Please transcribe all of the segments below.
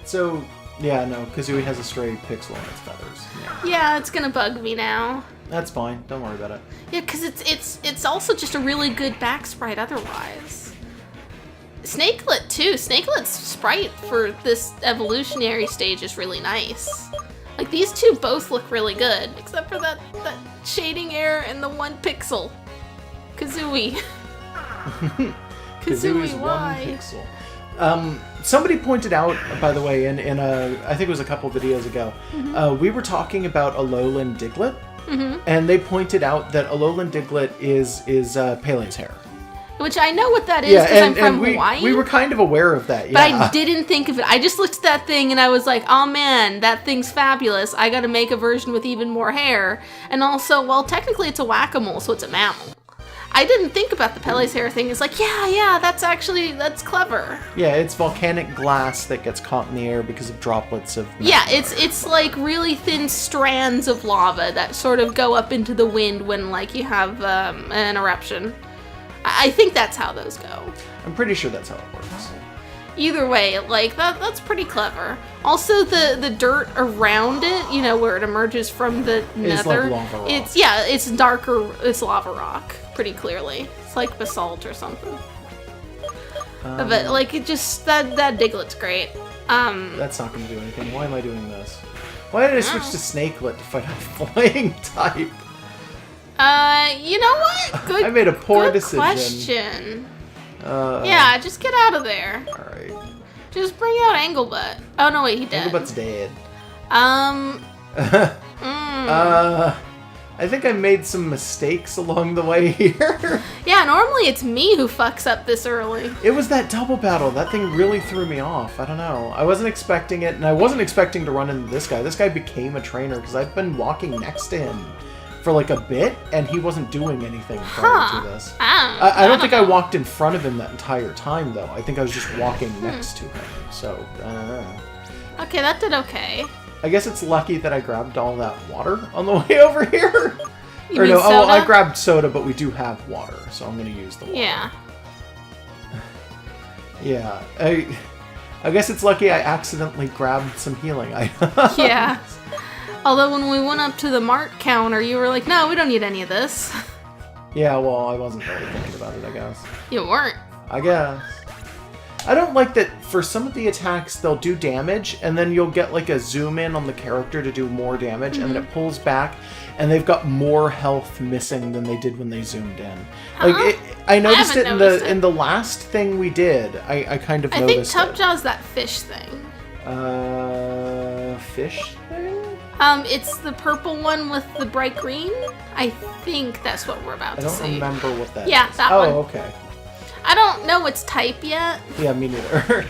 So, yeah, no, Kazooie has a stray pixel on its feathers. Yeah, it's gonna bug me now. That's fine. Don't worry about it. Yeah, because it's also just a really good back sprite otherwise. Snakelet, too. Snakelet's sprite for this evolutionary stage is really nice. Like, these two both look really good, except for that shading error and the 1 pixel. Kazooie. Kazooie's why? 1 pixel. Somebody pointed out, by the way, in a, I think it was a couple videos ago, we were talking about Alolan Diglett, and they pointed out that Alolan Diglett is Pele's hair. Which I know what that is because I'm from Hawaii. We were kind of aware of that, yeah. But I didn't think of it. I just looked at that thing and I was like, oh man, that thing's fabulous. I gotta make a version with even more hair. And also, well, technically it's a whack-a-mole, so it's a mammal. I didn't think about the Pele's hair thing. It's like, yeah, that's clever. Yeah, it's volcanic glass that gets caught in the air because of droplets of magma. Yeah, it's like really thin strands of lava that sort of go up into the wind when, like, you have an eruption. I think that's how those go. I'm pretty sure that's how it works. Either way, like, that's pretty clever. Also, the dirt around it, you know, where it emerges from the nether. It's like lava rock. It's darker, it's lava rock, pretty clearly. It's like basalt or something. But, like, it just, that Diglett's great. That's not going to do anything. Why am I doing this? Why did I switch to Snakelet to fight a flying type? You know what? Good. I made a poor decision. question. Yeah, just get out of there. Alright. Just bring out Anglebutt. Oh no, wait, he dead. Anglebutt's dead. I think I made some mistakes along the way here. Yeah, normally it's me who fucks up this early. It was that double battle. That thing really threw me off. I don't know. I wasn't expecting it, and I wasn't expecting to run into this guy. This guy became a trainer because I've been walking next to him for like a bit, and he wasn't doing anything prior to this. I don't think I walked in front of him that entire time, though. I think I was just walking next to him. So, okay, that did okay. I guess it's lucky that I grabbed all that water on the way over here. You mean soda? Well, I grabbed soda, but we do have water, so I'm going to use the water. Yeah. Yeah. I guess it's lucky I accidentally grabbed some healing items. Yeah. Although when we went up to the mart counter, you were like, no, we don't need any of this. Yeah, well, I wasn't really thinking about it, I guess. You weren't. I guess. I don't like that for some of the attacks, they'll do damage, and then you'll get like a zoom in on the character to do more damage, and then it pulls back, and they've got more health missing than they did when they zoomed in. Like, I noticed it in the last thing we did. I kind of noticed it. I think Tubjaw's that fish thing. Fish thing? It's the purple one with the bright green. I think that's what we're about to see. I don't remember what that is. Yeah, that one. Oh, okay. I don't know its type yet. Yeah, me neither.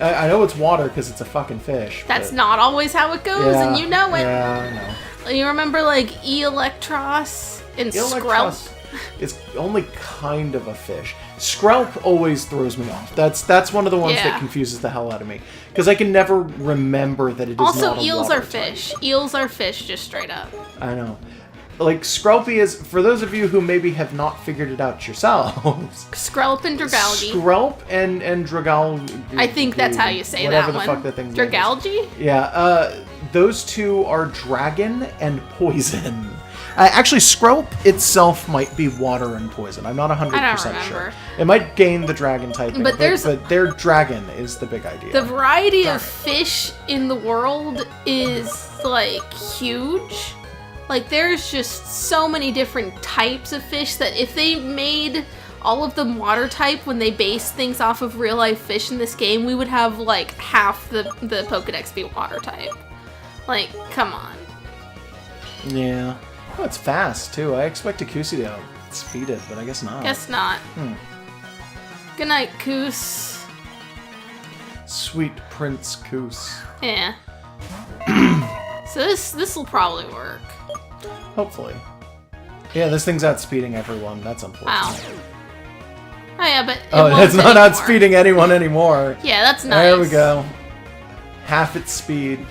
I know it's water because it's a fucking fish. That's not always how it goes, and you know it. Yeah, I know. You remember, like, Electros and Skrelp? It's only kind of a fish. Skrelp always throws me off. That's one of the ones that confuses the hell out of me. Because I can never remember that it is also, not a eels water are fish. Type. Eels are fish, just straight up. I know. Like, Skrelpy is, for those of you who maybe have not figured it out yourselves. Skrelp and Dragalge. Skrelp and Dragalge. I think that's how you say that one. Whatever the fuck that thing's Dragalge? Yeah, those two are dragon and poison. Actually, Skrelp itself might be water and poison. I'm not 100% sure. It might gain the dragon typing, but their dragon is the big idea. The variety of fish in the world is, like, huge. Like, there's just so many different types of fish that if they made all of them water type when they base things off of real life fish in this game, we would have, like, half the Pokedex be water type. Like, come on. Yeah. Oh, it's fast, too. I expect Akusi to outspeed it, but I guess not. Guess not. Good night, Koos. Sweet Prince Koos. Yeah. So this will probably work. Hopefully. Yeah, this thing's outspeeding everyone. That's unfortunate. Wow. Oh yeah, but it's not outspeeding anyone anymore. Yeah, that's nice. There we go. Half its speed.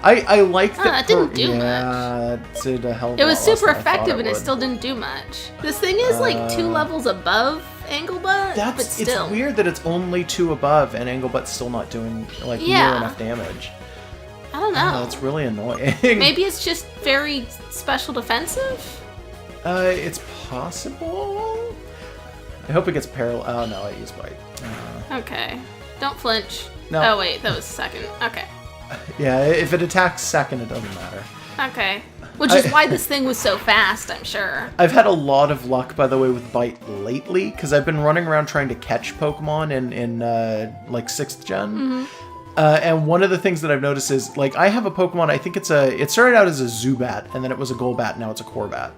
I like that. That didn't do much. Yeah, that did a hell of a lot. It was super less than I thought effective, and it would. still didn't do much. This thing is like 2 levels above Anglebutt, but still. It's weird that it's only 2 above and Anglebutt's still not doing, like, near enough damage. I don't know. That's really annoying. Maybe it's just very special defensive? It's possible. I hope it gets parallel. Oh, no, I use Bite. Okay. Don't flinch. No. Oh, wait, that was second. Okay. Yeah, if it attacks second, it doesn't matter. Okay. Which is why this thing was so fast, I'm sure. I've had a lot of luck, by the way, with Bite lately, because I've been running around trying to catch Pokemon in like 6th gen. Mm-hmm. And one of the things that I've noticed is, like, I have a Pokemon, I think it started out as a Zubat, and then it was a Golbat, now it's a Crobat.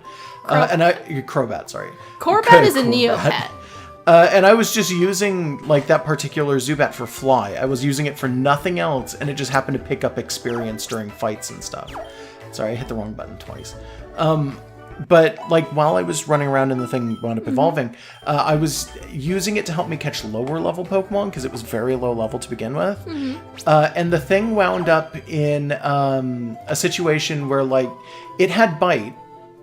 Crobat, sorry. Crobat is a Neopet. And I was just using, like, that particular Zubat for Fly. I was using it for nothing else, and it just happened to pick up experience during fights and stuff. Sorry, I hit the wrong button twice. But, like, while I was running around and the thing wound up evolving, I was using it to help me catch lower level Pokemon, because it was very low level to begin with. And the thing wound up in a situation where, like, it had Bite,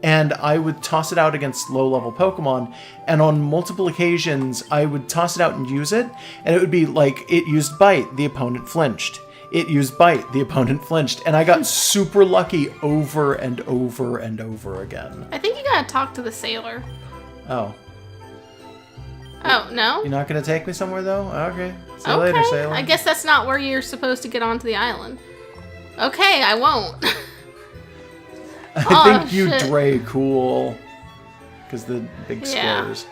and I would toss it out against low-level Pokemon, and on multiple occasions, I would toss it out and use it, and it would be like, it used Bite, the opponent flinched. It used Bite, the opponent flinched, and I got super lucky over and over and over again. I think you gotta talk to the sailor. Oh. Oh, no? You're not gonna take me somewhere, though? Okay. See you later, sailor. I guess that's not where you're supposed to get onto the island. Okay, I won't. I think you Dre cool. Because the big squares.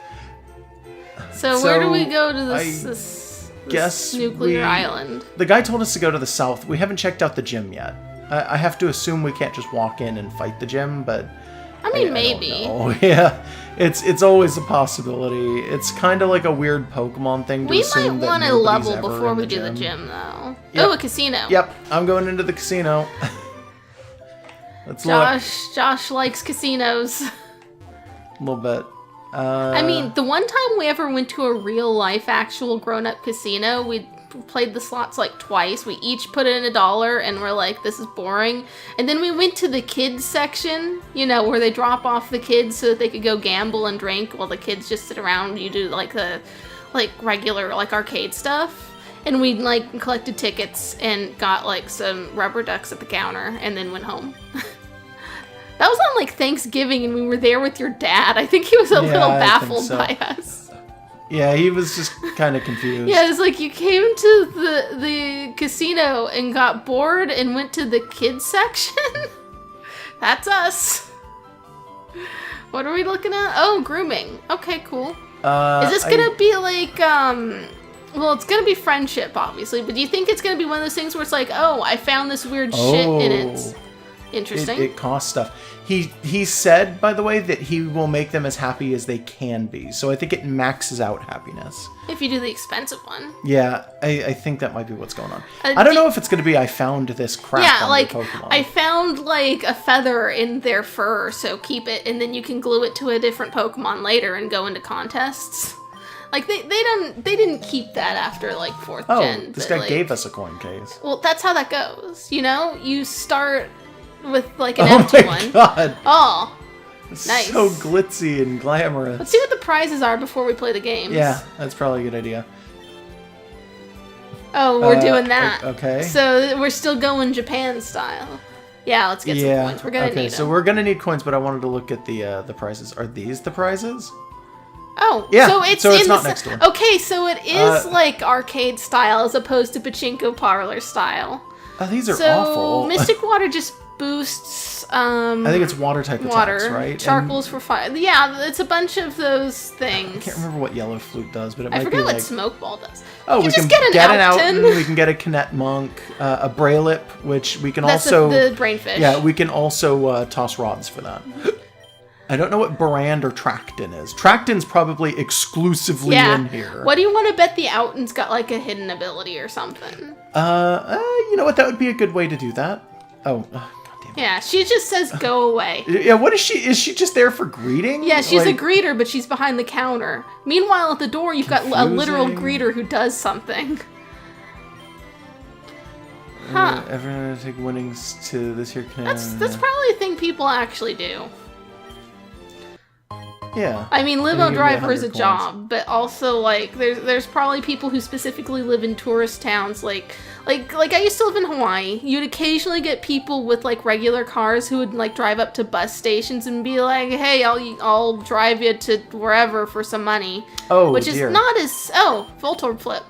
So where do we go to this nuclear island? The guy told us to go to the south. We haven't checked out the gym yet. I have to assume we can't just walk in and fight the gym, but... I mean, maybe. Oh yeah, it's always a possibility. It's kind of like a weird Pokemon thing to assume that we might want to level before we do the gym, though. Yep. Oh, a casino. Yep, I'm going into the casino. Let's Josh likes casinos. A little bit. I mean, the one time we ever went to a real-life, actual grown-up casino, we played the slots like twice. We each put in $1, and we're like, this is boring. And then we went to the kids section, you know, where they drop off the kids so that they could go gamble and drink while the kids just sit around. You do like the regular like arcade stuff. And we like collected tickets and got like some rubber ducks at the counter and then went home. That was on like Thanksgiving, and we were there with your dad. I think he was a little baffled by us. Yeah, he was just kind of confused. Yeah, it's like you came to the casino and got bored and went to the kids section. That's us. What are we looking at? Oh, grooming. Okay, cool. Is this gonna be like well, it's gonna be friendship, obviously, but do you think it's gonna be one of those things where it's like, oh, I found this weird shit and it's interesting? It costs stuff. He said, by the way, that he will make them as happy as they can be. So I think it maxes out happiness. If you do the expensive one. Yeah, I think that might be what's going on. I don't know if it's going to be I found this crap on like, Pokemon. I found like a feather in their fur, so keep it, and then you can glue it to a different Pokemon later and go into contests. Like, they didn't keep that after, like, 4th gen. Oh, this guy gave us a coin case. Well, that's how that goes, you know? You start with, like, an empty one. Oh, my God. Oh, nice. So glitzy and glamorous. Let's see what the prizes are before we play the games. Yeah, that's probably a good idea. Oh, we're doing that. Okay. So, we're still going Japan style. Yeah, let's get some coins. We're gonna need them. So we're gonna need coins, but I wanted to look at the prizes. Are these the prizes? Oh, yeah. So it's not next door. Okay, so it is like arcade style as opposed to pachinko parlor style. Oh, these are awful. So Mystic Water just boosts. I think it's water type attacks, right? Charcoal's for fire. Yeah, it's a bunch of those things. I can't remember what Yellow Flute does, but it might be like... I forget what Smoke Ball does. Oh, we can get an Alton. We can get a Kinet Monk, a Braylip, which we can also... That's the Brainfish. Yeah, we can also toss rods for that. I don't know what Brand or Tracton is. Tracton's probably exclusively in here. What do you want to bet the Alton's got like a hidden ability or something? You know what? That would be a good way to do that. Oh, God damn it. Yeah, she just says go away. Yeah, what is she? Is she just there for greeting? Yeah, she's a greeter, but she's behind the counter. Meanwhile, at the door, you've got a literal greeter who does something. Huh. Everyone take winnings to this here. That's probably a thing people actually do. Yeah. I mean, And limo you give me driver is a 100 coins. job, but also, like, there's probably people who specifically live in tourist towns, like I used to live in Hawaii. You'd occasionally get people with, like, regular cars who would, like, drive up to bus stations and be like, hey, I'll drive you to wherever for some money. Oh, which dear. is not as... Oh, Voltorb flip.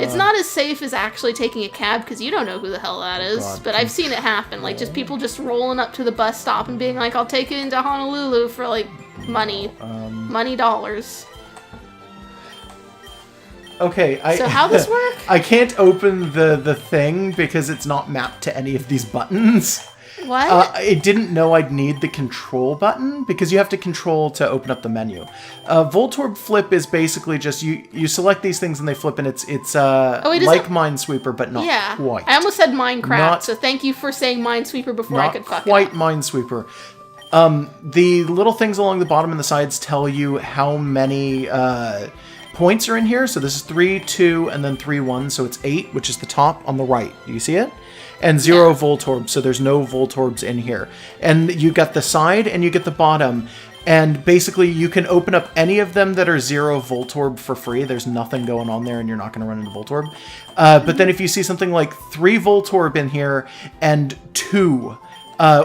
It's not as safe as actually taking a cab, because you don't know who the hell that is. God. But I've seen it happen. Like, just people just rolling up to the bus stop and being like, I'll take it into Honolulu for, like, money. Money dollars. Okay, So how this work? I can't open the thing because it's not mapped to any of these buttons. What? I didn't know I'd need the control button because you have to control to open up the menu. Voltorb flip is basically just you select these things and they flip, and it's like Minesweeper but not quite. I almost said Minecraft, so thank you for saying Minesweeper before I could fuck it quite up. Minesweeper. The little things along the bottom and the sides tell you how many points are in here. So this is 3, 2, and then 3, 1. So it's 8, which is the top on the right. Do you see it? And 0 Voltorbs, so there's no Voltorbs in here. And you got the side and you get the bottom. And basically you can open up any of them that are 0 Voltorb for free. There's nothing going on there and you're not going to run into Voltorb. But then if you see something like 3 Voltorb in here and 2...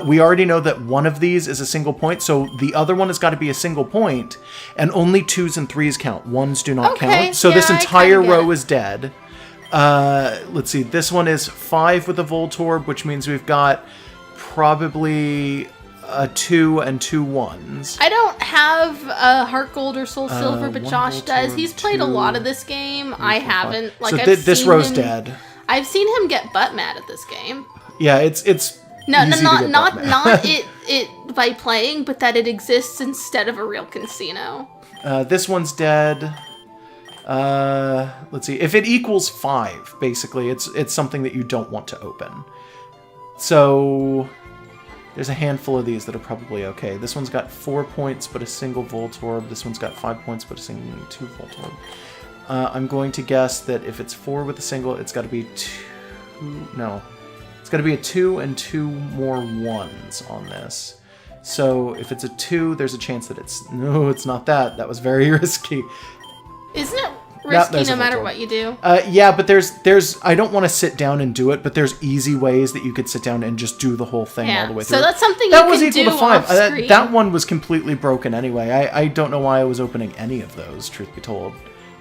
we already know that one of these is a single point, so the other one has got to be a single point, and only 2s and 3s count. 1s do not count. So this entire row is dead. Let's see, this one is 5 with a Voltorb, which means we've got probably a 2 and 2 1s. I don't have a Heart Gold or Soul Silver, but 1 Josh does. Voltorb, He's played 2, a lot of this game. 3, I 4, 5. haven't. Like, So I've this seen row's him, dead. I've seen him get butt mad at this game. Yeah, it's No, easy to get not butt mad. it by playing, but that it exists instead of a real casino. This one's dead. Let's see. If it equals 5, basically, it's something that you don't want to open. So there's a handful of these that are probably okay. This one's got 4 points, but a single Voltorb. This one's got 5 points, but a single 2 Voltorb. I'm going to guess that if it's 4 with a single, it's got to be 2. No. It's got to be a 2 and 2 more 1s on this. So if it's a 2, there's a chance that it's... No, it's not that. That was very risky. Isn't it risky no matter Voltorb. what you do? Yeah, but there's... I don't want to sit down and do it, but there's easy ways that you could sit down and just do the whole thing all the way through. So that's something that you was can equal do to 5. off screen. That one was completely broken anyway. I don't know why I was opening any of those, truth be told.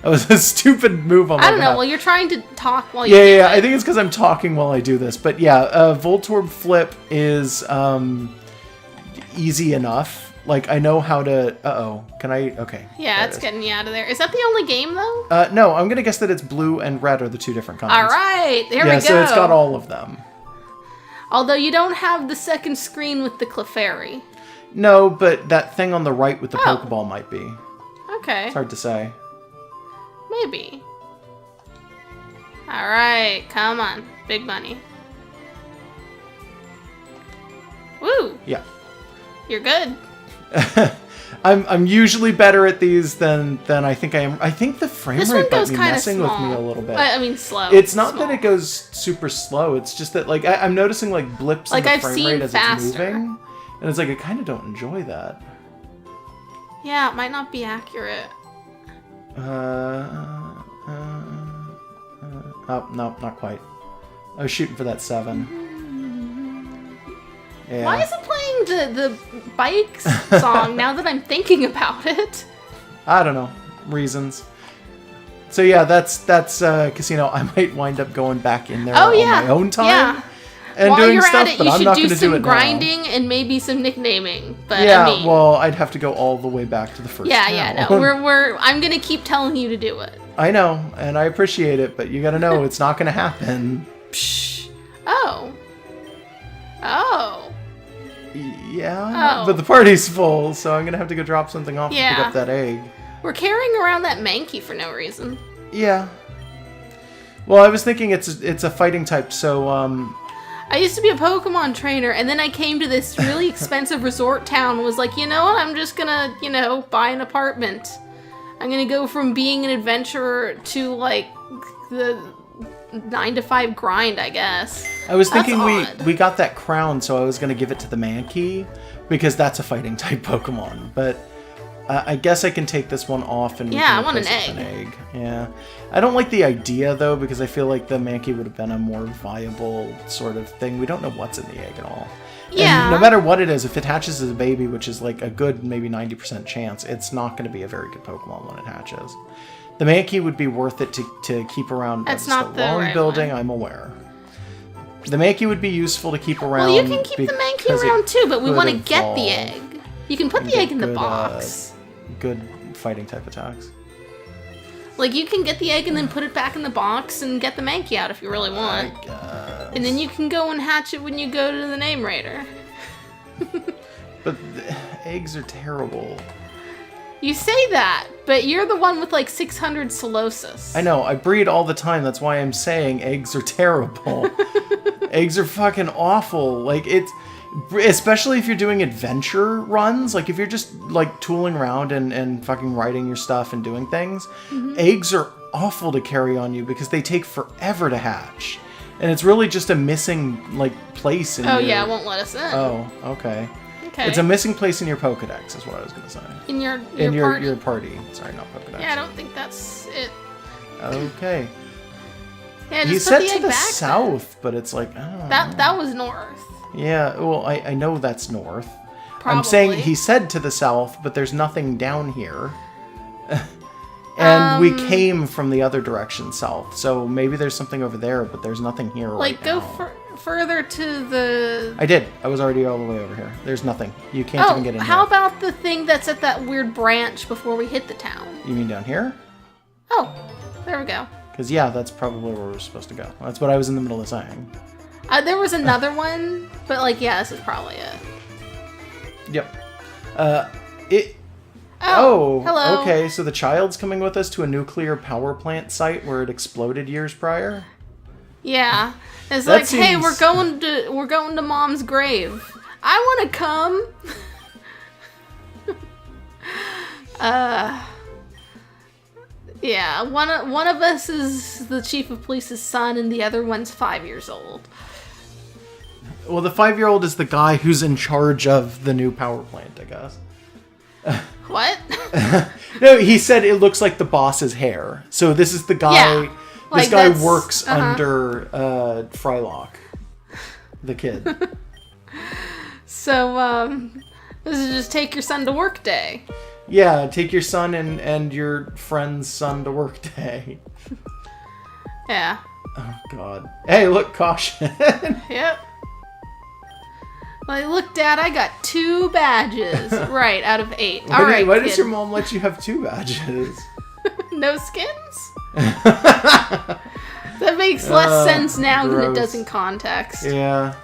That was a stupid move on my I don't know. behalf. Well, you're trying to talk while you Yeah. I think it's because I'm talking while I do this. But yeah, Voltorb flip is easy enough. Like, I know how to... Uh-oh. Can I... Okay. Yeah, it's getting you out of there. Is that the only game, though? No, I'm going to guess that it's blue and red are the 2 different kinds. All right. There we go. Yeah, so it's got all of them. Although you don't have the second screen with the Clefairy. No, but that thing on the right with the Pokeball might be. Okay. It's hard to say. Maybe. All right. Come on. Big money. Woo. Yeah. You're good. I'm usually better at these than I think I am. I think the frame This rate one might goes be kind of messing small. with me a little bit. I mean, slow. It's not small. that it goes super slow. It's just that, like, I'm noticing, like, blips Like, in the I've frame seen rate as faster. it's moving. And it's like, I kind of don't enjoy that. Yeah, it might not be accurate. Oh, no, not quite. I was shooting for that 7. Yeah. Why is it playing the bikes song now that I'm thinking about it? I don't know. Reasons. So yeah, that's Casino. I might wind up going back in there on my own time. Yeah. And While doing you're stuff, at it, but you I'm should not do going to do some it grinding and maybe some nicknaming. But Yeah, I mean, well, I'd have to go all the way back to the first no, town. I'm gonna keep telling you to do it. I know, and I appreciate it, but you got to know it's not going to happen. Psh. Oh. Yeah, Oh. but the party's full, so I'm going to have to go drop something off to pick Yeah. up that egg. We're carrying around that Mankey for no reason. Yeah. Well, I was thinking it's a fighting type, so I used to be a Pokemon trainer, and then I came to this really expensive resort town and was like, you know what, I'm just gonna, buy an apartment. I'm gonna go from being an adventurer to, like, the 9-to-5 grind, I guess. I was That's thinking odd. we got that crown, so I was going to give it to the Mankey, because that's a fighting type Pokemon. But I guess I can take this one off and Yeah, I want an replace it with an egg. Yeah. I don't like the idea, though, because I feel like the Mankey would have been a more viable sort of thing. We don't know what's in the egg at all. Yeah. And no matter what it is, if it hatches as a baby, which is like a good maybe 90% chance, it's not going to be a very good Pokemon when it hatches. The Mankey would be worth it to keep around. That's It's not the wrong right building, one. I'm aware. The Mankey would be useful to keep around. Well, you can keep the Mankey around too, but we want to get the evolve egg. You can put and the egg get in the good, box. Good fighting type attacks. Like, you can get the egg and then put it back in the box and get the Mankey out if you really want. I guess. And then you can go and hatch it when you go to the Name Raider. But eggs are terrible. You say that, but you're the one with like 600 Solosis. I know, I breed all the time, that's why I'm saying eggs are terrible. Eggs are fucking awful. Like, it's... Especially if you're doing adventure runs, like if you're just like tooling around and fucking writing your stuff and doing things, eggs are awful to carry on you because they take forever to hatch. And it's really just a missing like place in Oh your... yeah, it won't let us in. Oh, okay. Okay. It's a missing place in your Pokedex is what I was going to say. In your Your party. party. Sorry, not Pokedex. Yeah, I don't think that's it. Okay. Yeah, just He put said the to egg the back south, but it's like, I don't know. That was north. Yeah, well, I know that's north. Probably. I'm saying he said to the south, but there's nothing down here. And we came from the other direction south, so maybe there's something over there, but there's nothing here Like, right now. go further to the... I did. I was already all the way over here. There's nothing. You can't even get in how here. about the thing that's at that weird branch before we hit the town? You mean down here? Oh, there we go. Because, yeah, that's probably where we're supposed to go. That's what I was in the middle of saying. There was another one, but like, yeah, this is probably it. Yep. Oh, hello. Okay, so the child's coming with us to a nuclear power plant site where it exploded years prior? Yeah. It's That like, hey, seems- we're going to Mom's grave. I want to come. Yeah, one of us is the chief of police's son, and the other one's 5 years old. Well, the 5-year-old is the guy who's in charge of the new power plant, I guess. What? No, he said it looks like the boss's hair. So this is the guy. Yeah, This like guy that's- works uh-huh. under Frylock, the kid. So, this is just take your son to work day. Yeah, take your son and your friend's son to work day. Yeah. Oh God. Hey, look, caution. Yep. Like, look, Dad, I got 2 badges. Right, out of 8. All right, Why does kid. your mom let you have 2 badges? No skins? That makes less sense now than it gross. does in context. Yeah.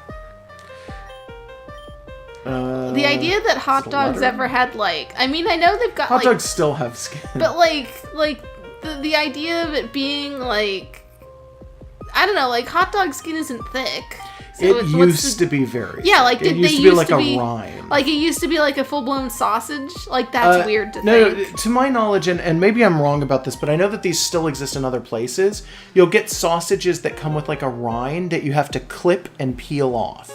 The idea that hot dogs letter? ever had, like... I mean, I know they've got, Hot like... dogs still have skin. But, like the idea of it being, like... I don't know, like, hot dog skin isn't thick. So it what's used the- to be very. Yeah, like, thick. did it used they to be used like to a be... rind. Like, it used to be, like, a full-blown sausage? Like, that's weird to No, think. to my knowledge, and maybe I'm wrong about this, but I know that these still exist in other places. You'll get sausages that come with like a rind that you have to clip and peel off.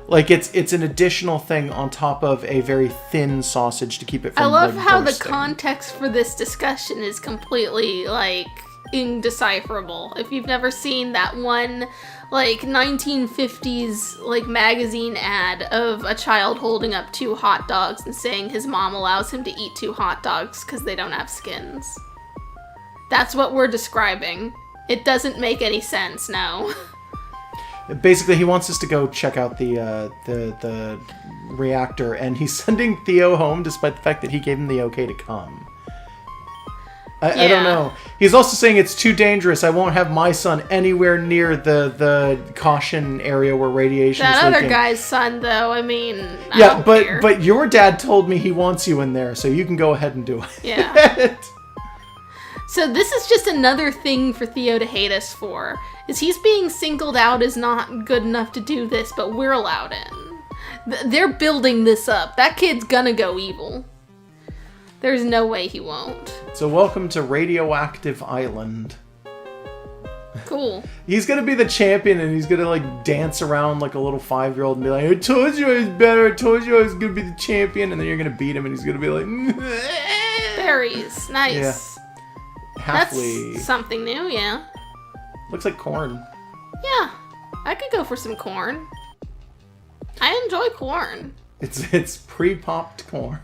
Like it's an additional thing on top of a very thin sausage to keep it from I love like, how the bursting. context for this discussion is completely, like, indecipherable. If you've never seen that one, like, 1950s, like, magazine ad of a child holding up 2 hot dogs and saying his mom allows him to eat 2 hot dogs because they don't have skins. That's what we're describing. It doesn't make any sense, no. Basically, he wants us to go check out the reactor, and he's sending Theo home despite the fact that he gave him the okay to come. I don't know. He's also saying it's too dangerous. I won't have my son anywhere near the caution area where radiation is That other leaking. guy's son, though, I mean, I Yeah, don't care. but your dad told me he wants you in there, so you can go ahead and do it. Yeah. So this is just another thing for Theo to hate us for, is he's being singled out as not good enough to do this, but we're allowed in. They're building this up. That kid's gonna go evil. There's no way he won't. So welcome to Radioactive Island. Cool. He's gonna be the champion, and he's gonna like dance around like a little 5-year-old and be like, "I told you I was better. I told you I was gonna be the champion." And then you're gonna beat him, and he's gonna be like, Berries. Nice. Yeah. Halfly. That's something new, yeah. Looks like corn. Yeah. I could go for some corn. I enjoy corn. It's pre-popped corn.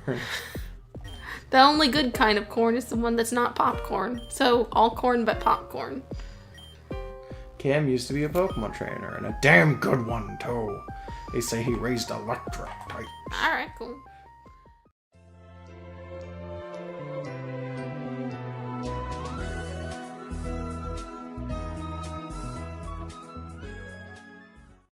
The only good kind of corn is the one that's not popcorn. So, all corn but popcorn. Cam used to be a Pokemon trainer, and a damn good one, too. They say he raised electric type. Alright, cool.